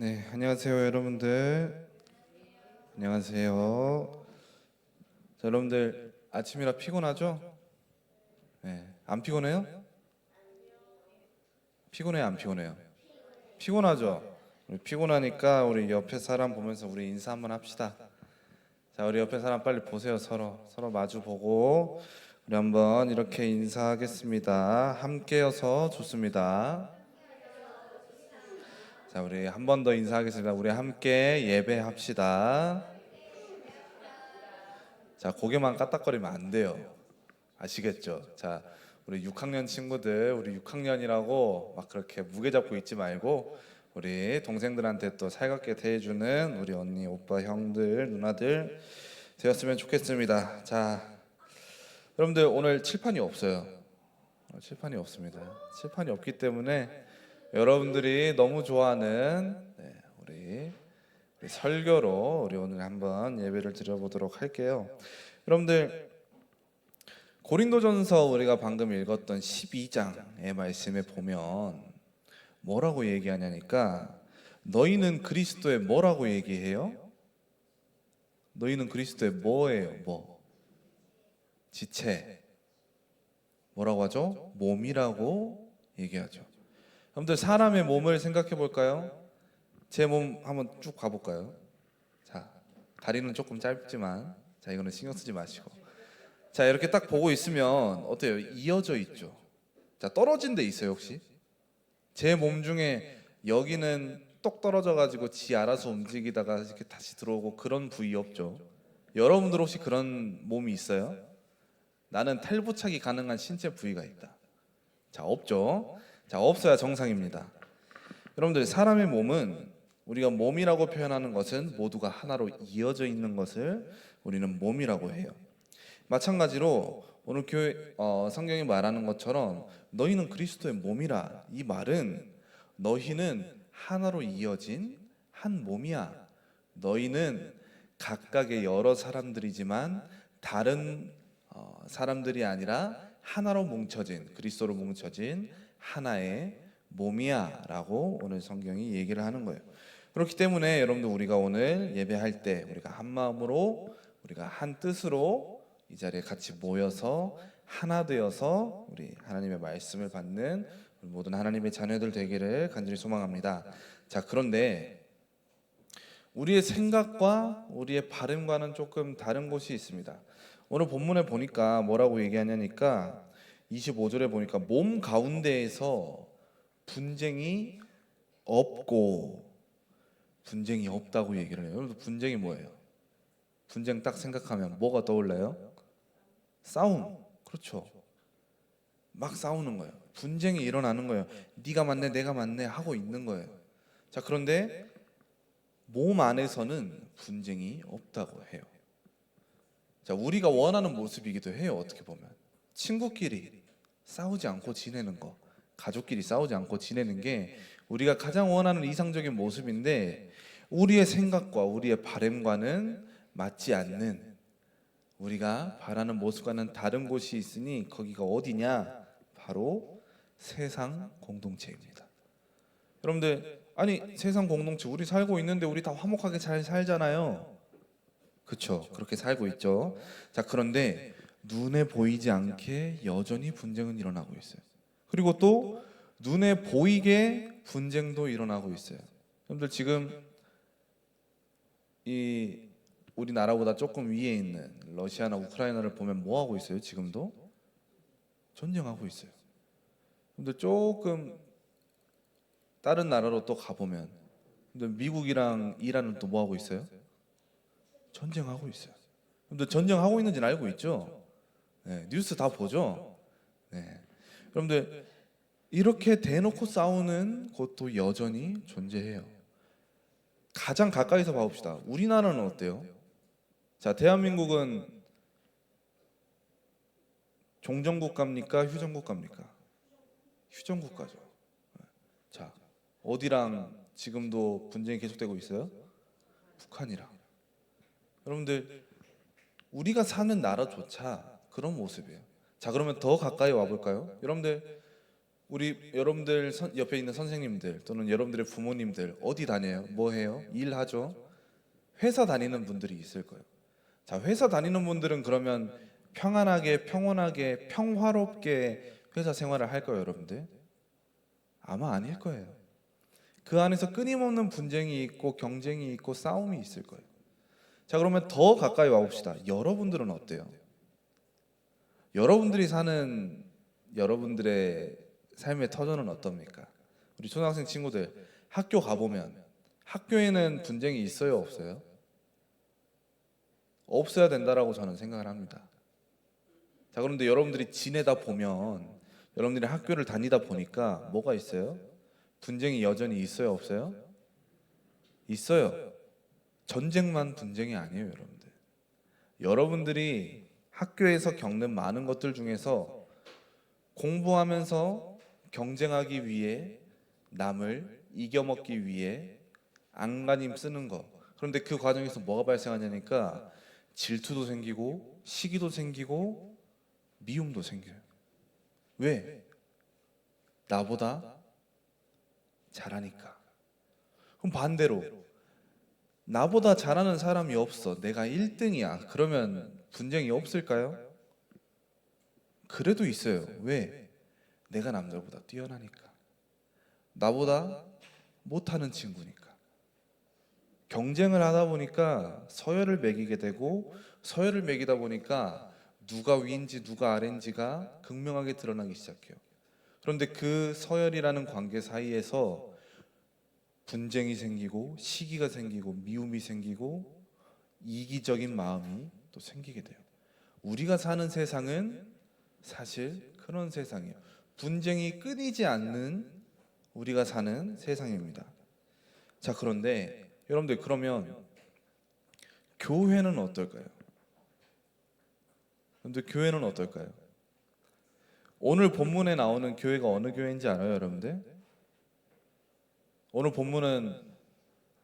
네, 안녕하세요, 여러분들. 안녕하세요. 자, 여러분들 아침이라 피곤하죠? 네, 안 피곤해요? 피곤해요, 안 피곤해요? 피곤하죠? 우리 피곤하니까 우리 옆에 사람 보면서 우리 인사 한번 합시다. 자, 우리 옆에 사람 빨리 보세요. 서로 마주 보고 우리 한번 이렇게 인사하겠습니다. 함께여서 좋습니다. 자, 우리 한 번 더 인사하겠습니다. 우리 함께 예배합시다. 자, 고개만 까딱거리면 안 돼요. 아시겠죠? 자, 우리 6학년 친구들, 우리 6학년이라고 막 그렇게 무게 잡고 있지 말고 우리 동생들한테 또 살갑게 대해주는 우리 언니, 오빠, 형들, 누나들 되었으면 좋겠습니다. 자, 여러분들 오늘 칠판이 없어요. 칠판이 없습니다. 칠판이 없기 때문에 여러분들이 너무 좋아하는 우리 설교로 우리 오늘 한번 예배를 드려보도록 할게요. 여러분들 고린도전서 우리가 방금 읽었던 12장의 말씀에 보면 뭐라고 얘기하냐니까 너희는 그리스도의 뭐라고 얘기해요? 너희는 그리스도의 뭐예요? 뭐? 지체. 뭐라고 하죠? 몸이라고 얘기하죠. 여러분들 사람의 몸을 생각해 볼까요? 제 몸 한번 쭉 가볼까요? 자, 다리는 조금 짧지만 자, 이거는 신경 쓰지 마시고 자, 이렇게 딱 보고 있으면 어때요? 이어져 있죠. 자, 떨어진 데 있어요, 혹시? 제 몸 중에 여기는 똑 떨어져 가지고 지 알아서 움직이다가 이렇게 다시 들어오고 그런 부위 없죠? 여러분들 혹시 그런 몸이 있어요? 나는 탈부착이 가능한 신체 부위가 있다. 자, 없죠? 자, 없어야 정상입니다. 여러분들 사람의 몸은 우리가 몸이라고 표현하는 것은 모두가 하나로 이어져 있는 것을 우리는 몸이라고 해요. 마찬가지로 오늘 교회 성경이 말하는 것처럼 너희는 그리스도의 몸이라, 이 말은 너희는 하나로 이어진 한 몸이야. 너희는 각각의 여러 사람들이지만 다른 사람들이 아니라 하나로 뭉쳐진, 그리스도로 뭉쳐진 하나의 몸이야 라고 오늘 성경이 얘기를 하는 거예요. 그렇기 때문에 여러분들 우리가 오늘 예배할 때 우리가 한 마음으로 우리가 한 뜻으로 이 자리에 같이 모여서 하나 되어서 우리 하나님의 말씀을 받는 모든 하나님의 자녀들 되기를 간절히 소망합니다. 자, 그런데 우리의 생각과 우리의 발음과는 조금 다른 곳이 있습니다. 오늘 본문에 보니까 뭐라고 얘기하냐니까 25절에 보니까 몸 가운데에서 분쟁이 없고 분쟁이 없다고 얘기를 해요. 여러분 분쟁이 뭐예요? 분쟁 딱 생각하면 뭐가 떠올라요? 싸움. 그렇죠. 막 싸우는 거예요. 분쟁이 일어나는 거예요. 네가 맞네, 내가 맞네 하고 있는 거예요. 자, 그런데 몸 안에서는 분쟁이 없다고 해요. 자, 우리가 원하는 모습이기도 해요. 어떻게 보면 친구끼리 싸우지 않고 지내는 거, 가족끼리 싸우지 않고 지내는 게 우리가 가장 원하는 이상적인 모습인데 우리의 생각과 우리의 바램과는 맞지 않는, 우리가 바라는 모습과는 다른 곳이 있으니 거기가 어디냐? 바로 세상 공동체입니다. 여러분들, 아니 세상 공동체 우리 살고 있는데 우리 다 화목하게 잘 살잖아요. 그렇죠? 그렇게 살고 있죠. 자, 그런데 눈에 보이지 않게 여전히 분쟁은 일어나고 있어요. 그리고 또 눈에 보이게 분쟁도 일어나고 있어요. 여러분들 지금 이 우리나라보다 조금 위에 있는 러시아나 우크라이나를 보면 뭐 하고 있어요? 지금도 전쟁하고 있어요. 근데 조금 다른 나라로 또 가보면 근데 미국이랑 이란은 또 뭐 하고 있어요? 전쟁하고 있어요. 근데 전쟁하고 있는지는 알고 있죠? 네, 뉴스 다 보죠? 네. 여러분들 이렇게 대놓고 싸우는 곳도 여전히 존재해요. 가장 가까이서 봐봅시다. 우리나라는 어때요? 자, 대한민국은 종전국가입니까? 휴전국가입니까? 휴전국가죠. 자, 어디랑 지금도 분쟁이 계속되고 있어요? 북한이랑. 여러분들 우리가 사는 나라조차 그런 모습이에요. 자, 그러면 더 가까이 와볼까요? 여러분들 우리 여러분들 옆에 있는 선생님들 또는 여러분들의 부모님들 어디 다녀요? 뭐 해요? 일하죠? 회사 다니는 분들이 있을 거예요. 자, 회사 다니는 분들은 그러면 평안하게, 평온하게, 평화롭게 회사 생활을 할 거예요, 여러분들? 아마 아닐 거예요. 그 안에서 끊임없는 분쟁이 있고 경쟁이 있고 싸움이 있을 거예요. 자, 그러면 더 가까이 와봅시다. 여러분들은 어때요? 여러분들이 사는 여러분들의 삶의 터전은 어떻습니까? 우리 초등학생 친구들 학교 가보면 학교에는 분쟁이 있어요, 없어요? 없어야 된다라고 저는 생각을 합니다. 자, 그런데 여러분들이 지내다 보면 여러분들이 학교를 다니다 보니까 뭐가 있어요? 분쟁이 여전히 있어요, 없어요? 있어요. 전쟁만 분쟁이 아니에요, 여러분들. 여러분들이 학교에서 겪는 많은 것들 중에서 공부하면서 경쟁하기 위해 남을 이겨먹기 위해 안간힘 쓰는 거. 그런데 그 과정에서 뭐가 발생하냐니까 질투도 생기고 시기도 생기고 미움도 생겨요. 왜? 나보다 잘하니까. 그럼 반대로 나보다 잘하는 사람이 없어. 내가 1등이야. 그러면 분쟁이 없을까요? 그래도 있어요. 왜? 내가 남들보다 뛰어나니까. 나보다 못하는 친구니까. 경쟁을 하다 보니까 서열을 매기게 되고 서열을 매기다 보니까 누가 위인지 누가 아래인지가 극명하게 드러나기 시작해요. 그런데 그 서열이라는 관계 사이에서 분쟁이 생기고 시기가 생기고 미움이 생기고 이기적인 마음이 또 생기게 돼요. 우리가 사는 세상은 사실 그런 세상이에요. 분쟁이 끊이지 않는 우리가 사는 세상입니다. 자, 그런데 여러분들 그러면 교회는 어떨까요? 여러분들 교회는 어떨까요? 오늘 본문에 나오는 교회가 어느 교회인지 알아요, 여러분들? 오늘 본문은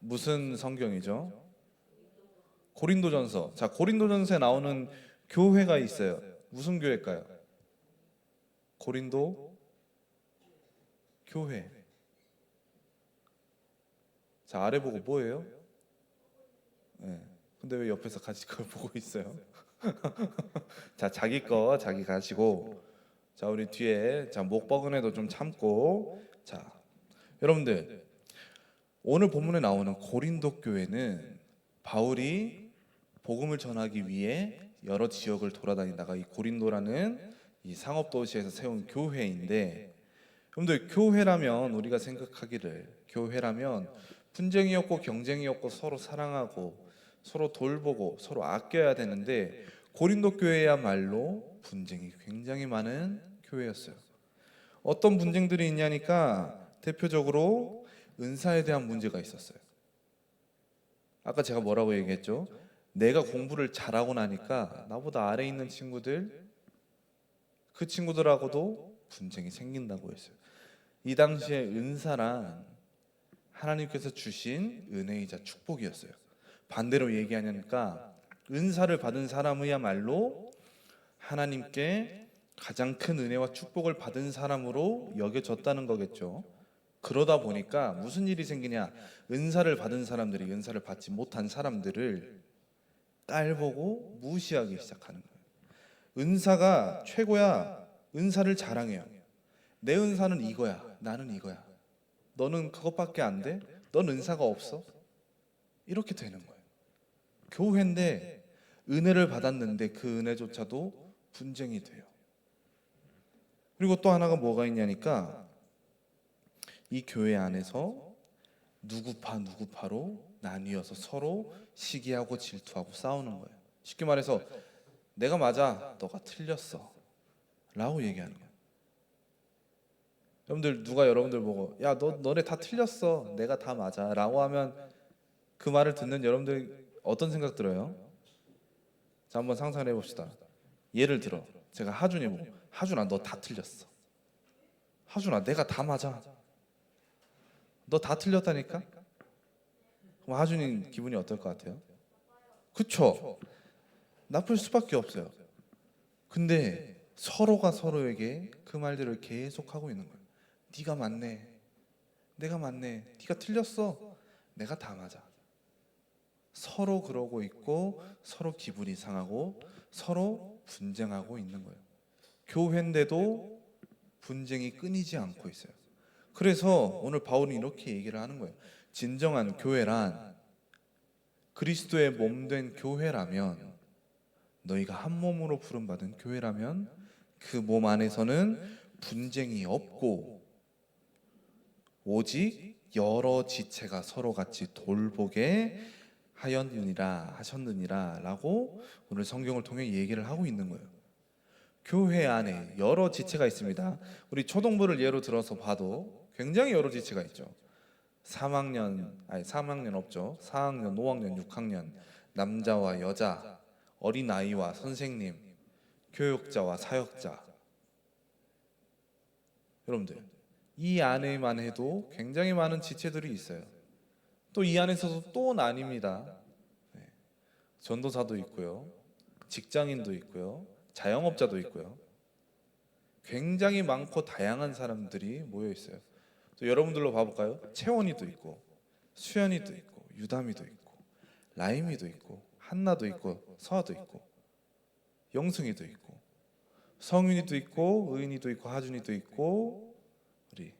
무슨 성경이죠? 고린도전서. 자, 고린도전서에 나오는 교회가 있어요. 무슨 교회일까요? 고린도 교회. 자, 아래 보고 뭐예요? 네. 근데 왜 옆에서 같이 그걸 보고 있어요? 자, 자기 거 자기 가지고. 자, 우리 뒤에 자, 목 뻐근해도 좀 참고. 자, 여러분들 오늘 본문에 나오는 고린도 교회는 바울이 복음을 전하기 위해 여러 지역을 돌아다니다가 이 고린도라는 이 상업 도시에서 세운 교회인데, 여러분들 교회라면 우리가 생각하기를 교회라면 분쟁이 없고 경쟁이 없고 서로 사랑하고 서로 돌보고 서로 아껴야 되는데 고린도 교회야말로 분쟁이 굉장히 많은 교회였어요. 어떤 분쟁들이 있냐니까 대표적으로 은사에 대한 문제가 있었어요. 아까 제가 뭐라고 얘기했죠? 내가 공부를 잘하고 나니까 나보다 아래에 있는 친구들, 그 친구들하고도 분쟁이 생긴다고 했어요. 이 당시에 은사란 하나님께서 주신 은혜이자 축복이었어요. 반대로 얘기하니까 은사를 받은 사람이야말로 하나님께 가장 큰 은혜와 축복을 받은 사람으로 여겨졌다는 거겠죠. 그러다 보니까 무슨 일이 생기냐? 은사를 받은 사람들이 은사를 받지 못한 사람들을 깔보고 무시하기 시작하는 거예요. 은사가 최고야. 은사를 자랑해요. 내 은사는 이거야. 나는 이거야. 너는 그것밖에 안 돼? 넌 은사가 없어? 이렇게 되는 거예요. 교회인데 은혜를 받았는데 그 은혜조차도 분쟁이 돼요. 그리고 또 하나가 뭐가 있냐니까 이 교회 안에서 누구파 누구파로 나뉘어서 서로 시기하고 질투하고 싸우는 거예요. 쉽게 말해서 내가 맞아, 너가 틀렸어 라고 얘기하는 거예요. 여러분들 누가 여러분들 보고 야, 너네 다 틀렸어, 내가 다 맞아 라고 하면 그 말을 듣는 여러분들 어떤 생각 들어요? 자, 한번 상상해 봅시다. 예를 들어 제가 하준이 보고 하준아, 너 다 틀렸어. 하준아, 내가 다 맞아. 너 다 틀렸다니까? 그럼 하준이 기분이 어떨 것 같아요? 그쵸? 나쁠 수밖에 없어요. 근데 서로가 서로에게 그 말들을 계속하고 있는 거예요. 네가 맞네, 내가 맞네, 네가 틀렸어, 내가 다 맞아. 서로 그러고 있고 서로 기분이 상하고 서로 분쟁하고 있는 거예요. 교회인데도 분쟁이 끊이지 않고 있어요. 그래서 오늘 바울은 이렇게 얘기를 하는 거예요. 진정한 교회란, 그리스도의 몸된 교회라면, 너희가 한 몸으로 부름받은 교회라면 그 몸 안에서는 분쟁이 없고 오직 여러 지체가 서로 같이 돌보게 하셨느니라 라고 오늘 성경을 통해 얘기를 하고 있는 거예요. 교회 안에 여러 지체가 있습니다. 우리 초동부를 예로 들어서 봐도 굉장히 여러 지체가 있죠. 3학년 없죠. 4학년, 5학년, 6학년, 남자와 여자, 어린아이와 선생님, 교육자와 사역자. 여러분들, 이 안에만 해도 굉장히 많은 지체들이 있어요. 또 이 안에서도 또 나뉩니다. 전도사도 있고요, 직장인도 있고요, 자영업자도 있고요. 굉장히 많고 다양한 사람들이 모여 있어요. 또 여러분들로 봐볼까요? 채원이도 있고, 수연이도 있고, 유담이도 있고, 라임이도 있고, 한나도 있고, 서아도 있고, 영승이도 있고, 성윤이도 있고, 의인이도 있고, 하준이도 있고, 우리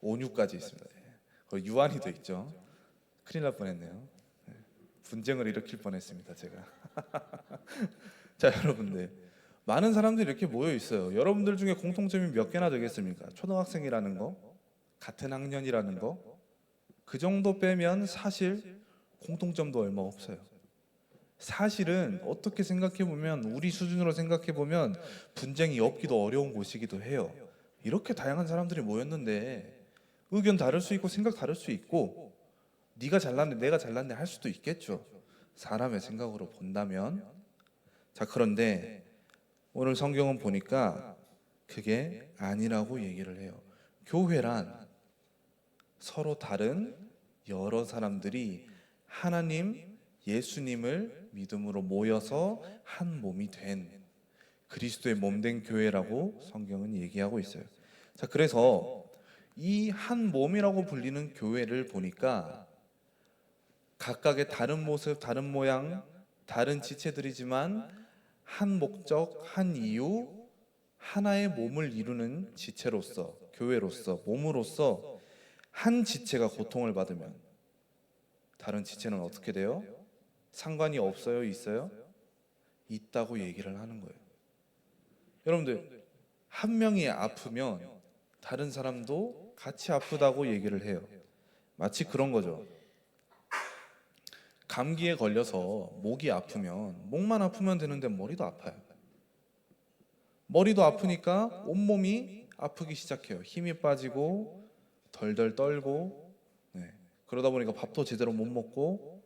온유까지 있습니다. 그리고 유한이도 있죠. 큰일 날 뻔했네요. 분쟁을 일으킬 뻔했습니다, 제가. 자, 여러분들, 많은 사람들이 이렇게 모여 있어요. 여러분들 중에 공통점이 몇 개나 되겠습니까? 초등학생이라는 거, 같은 학년이라는 거, 그 정도 빼면 사실 공통점도 얼마 없어요. 사실은 어떻게 생각해 보면, 우리 수준으로 생각해 보면 분쟁이 없기도 어려운 곳이기도 해요. 이렇게 다양한 사람들이 모였는데 의견 다를 수 있고 생각 다를 수 있고, 네가 잘났네 내가 잘났네 할 수도 있겠죠, 사람의 생각으로 본다면. 자, 그런데 오늘 성경은 보니까 그게 아니라고 얘기를 해요. 교회란 서로 다른 여러 사람들이 하나님 예수님을 믿음으로 모여서 한 몸이 된 그리스도의 몸된 교회라고 성경은 얘기하고 있어요. 자, 그래서 이 한 몸이라고 불리는 교회를 보니까 각각의 다른 모습, 다른 모양, 다른 지체들이지만 한 목적, 한 이유, 하나의 몸을 이루는 지체로서, 교회로서, 몸으로서 한 지체가 고통을 받으면 다른 지체는 어떻게 돼요? 상관이 없어요? 있어요? 있다고 얘기를 하는 거예요. 여러분들, 한 명이 아프면 다른 사람도 같이 아프다고 얘기를 해요. 마치 그런 거죠. 감기에 걸려서 목이 아프면 목만 아프면 되는데 머리도 아파요. 머리도 아프니까 온몸이 아프기 시작해요. 힘이 빠지고 덜덜 떨고, 그러다 보니까 밥도 제대로 못 먹고,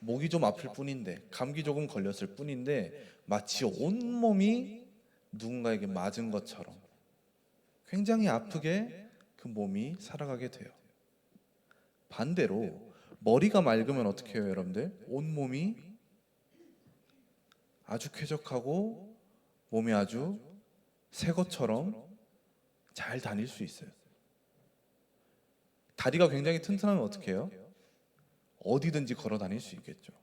목이 좀 아플 뿐인데, 감기 조금 걸렸을 뿐인데 마치 온몸이 누군가에게 맞은 것처럼 굉장히 아프게 그 몸이 살아가게 돼요. 반대로 머리가 맑으면 어떻게 해요, 여러분들? 온몸이 아주 쾌적하고 몸이 아주 새 것처럼 잘 다닐 수 있어요. 다리가 굉장히 튼튼하면 어떻게 해요? 어디든지 걸어 다닐 수 있겠죠.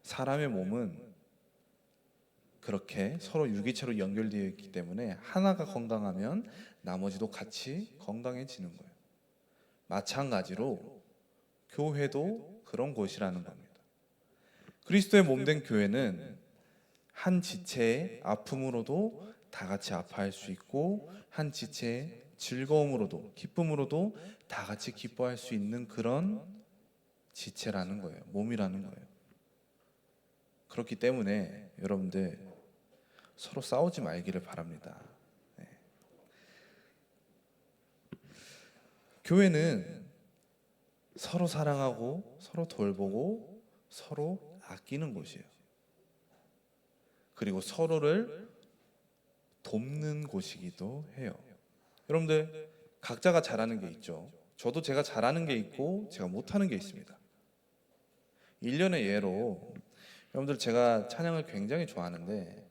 사람의 몸은 그렇게 서로 유기체로 연결되어 있기 때문에 하나가 건강하면 나머지도 같이 건강해지는 거예요. 마찬가지로 교회도 그런 곳이라는 겁니다. 그리스도의 몸된 교회는 한 지체의 아픔으로도 다 같이 아파할 수 있고, 한 지체의 즐거움으로도, 기쁨으로도 다 같이 기뻐할 수 있는 그런 지체라는 거예요. 몸이라는 거예요. 그렇기 때문에 여러분들, 서로 싸우지 말기를 바랍니다. 교회는 서로 사랑하고 서로 돌보고 서로 아끼는 곳이에요. 그리고 서로를 돕는 곳이기도 해요. 여러분들, 각자가 잘하는 게 있죠. 저도 제가 잘하는 게 있고 제가 못하는 게 있습니다. 1년의 예로 여러분들 제가 찬양을 굉장히 좋아하는데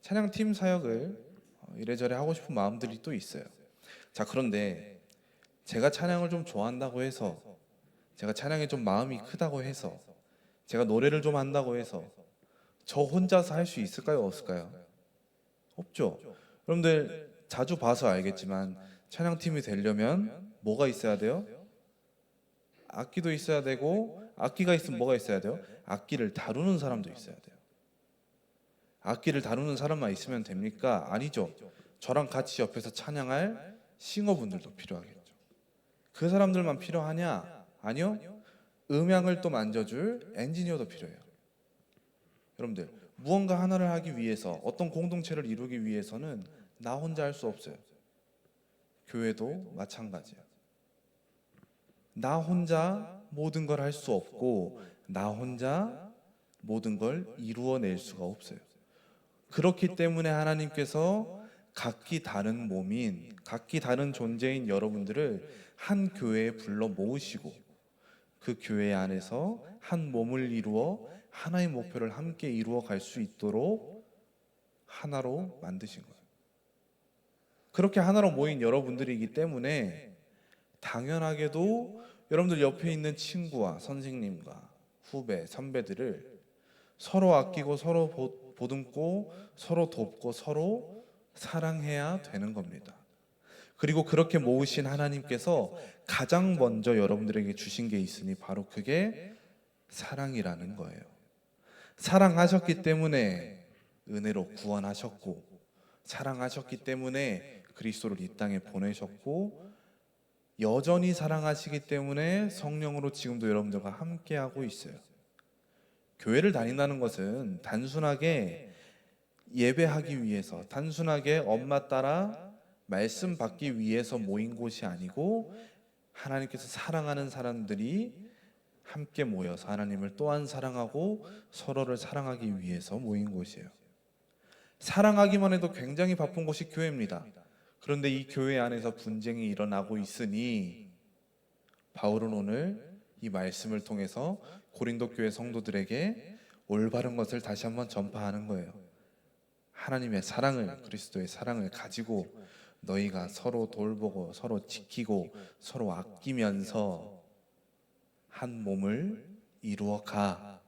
찬양팀 사역을 이래저래 하고 싶은 마음들이 또 있어요. 자, 그런데 제가 찬양을 좀 좋아한다고 해서, 제가 찬양에 좀 마음이 크다고 해서, 제가 노래를 좀 한다고 해서 저 혼자서 할 수 있을까요? 없을까요? 없죠. 여러분들 자주 봐서 알겠지만 찬양팀이 되려면 뭐가 있어야 돼요? 악기도 있어야 되고, 악기가 있으면 뭐가 있어야 돼요? 악기를 다루는 사람도 있어야 돼요. 악기를 다루는 사람만 있으면 됩니까? 아니죠. 저랑 같이 옆에서 찬양할 싱어분들도 필요하겠죠. 그 사람들만 필요하냐? 아니요. 음향을 또 만져줄 엔지니어도 필요해요. 여러분들 무언가 하나를 하기 위해서, 어떤 공동체를 이루기 위해서는 나 혼자 할 수 없어요. 교회도 마찬가지예요. 나 혼자 모든 걸 할 수 없고, 나 혼자 모든 걸 이루어낼 수가 없어요. 그렇기 때문에 하나님께서 각기 다른 몸인, 각기 다른 존재인 여러분들을 한 교회에 불러 모으시고, 그 교회 안에서 한 몸을 이루어 하나의 목표를 함께 이루어 갈 수 있도록 하나로 만드신 거예요. 그렇게 하나로 모인 여러분들이기 때문에 당연하게도 여러분들 옆에 있는 친구와 선생님과 후배, 선배들을 서로 아끼고 서로 보듬고 서로 돕고 서로 사랑해야 되는 겁니다. 그리고 그렇게 모으신 하나님께서 가장 먼저 여러분들에게 주신 게 있으니 바로 그게 사랑이라는 거예요. 사랑하셨기 때문에 은혜로 구원하셨고, 사랑하셨기 때문에 그리스도를 이 땅에 보내셨고, 여전히 사랑하시기 때문에 성령으로 지금도 여러분들과 함께하고 있어요. 교회를 다닌다는 것은 단순하게 예배하기 위해서, 단순하게 엄마 따라 말씀 받기 위해서 모인 곳이 아니고, 하나님께서 사랑하는 사람들이 함께 모여서 하나님을 또한 사랑하고 서로를 사랑하기 위해서 모인 곳이에요. 사랑하기만 해도 굉장히 바쁜 곳이 교회입니다. 그런데 이 교회 안에서 분쟁이 일어나고 있으니 바울은 오늘 이 말씀을 통해서 고린도 교회 성도들에게 올바른 것을 다시 한번 전파하는 거예요. 하나님의 사랑을, 그리스도의 사랑을 가지고 너희가 서로 돌보고 서로 지키고 서로 아끼면서 한 몸을 이루어 가.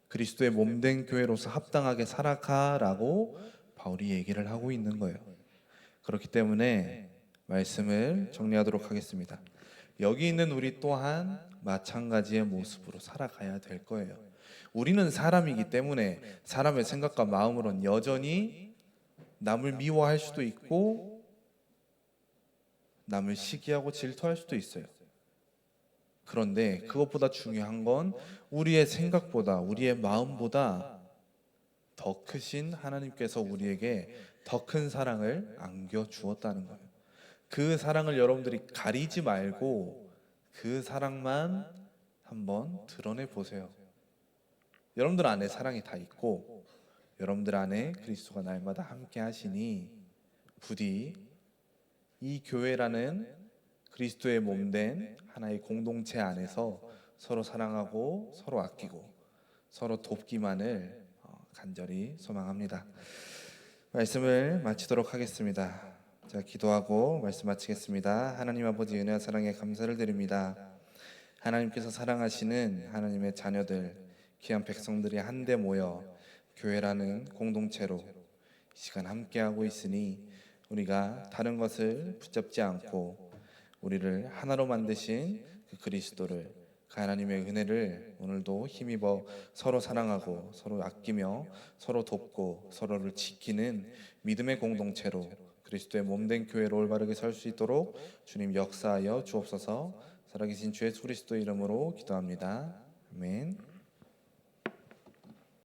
그리스도의 몸된 교회로서 합당하게 살아가라고 바울이 얘기를 하고 있는 거예요. 그렇기 때문에 말씀을 정리하도록 하겠습니다. 여기 있는 우리 또한 마찬가지의 모습으로 살아가야 될 거예요. 우리는 사람이기 때문에 사람의 생각과 마음으로는 여전히 남을 미워할 수도 있고 남을 시기하고 질투할 수도 있어요. 그런데 그것보다 중요한 건 우리의 생각보다, 우리의 마음보다 더 크신 하나님께서 우리에게 더 큰 사랑을 안겨 주었다는 거예요. 그 사랑을 여러분들이 가리지 말고 그 사랑만 한번 드러내 보세요. 여러분들 안에 사랑이 다 있고 여러분들 안에 그리스도가 날마다 함께 하시니 부디 이 교회라는 그리스도의 몸된 하나의 공동체 안에서 서로 사랑하고 서로 아끼고 서로 돕기만을 간절히 소망합니다. 말씀을 마치도록 하겠습니다. 자, 기도하고 말씀 마치겠습니다. 하나님 아버지 은혜와 사랑에 감사를 드립니다. 하나님께서 사랑하시는 하나님의 자녀들, 귀한 백성들이 한데 모여 교회라는 공동체로 이 시간 함께하고 있으니 우리가 다른 것을 붙잡지 않고 우리를 하나로 만드신 그 그리스도를, 그 하나님의 은혜를 오늘도 힘입어 서로 사랑하고 서로 아끼며 서로 돕고 서로를 지키는 믿음의 공동체로 그리스도의 몸된 교회로 올바르게 설 수 있도록 주님 역사하여 주옵소서. 살아계신 주 예수 그리스도 이름으로 기도합니다. 아멘.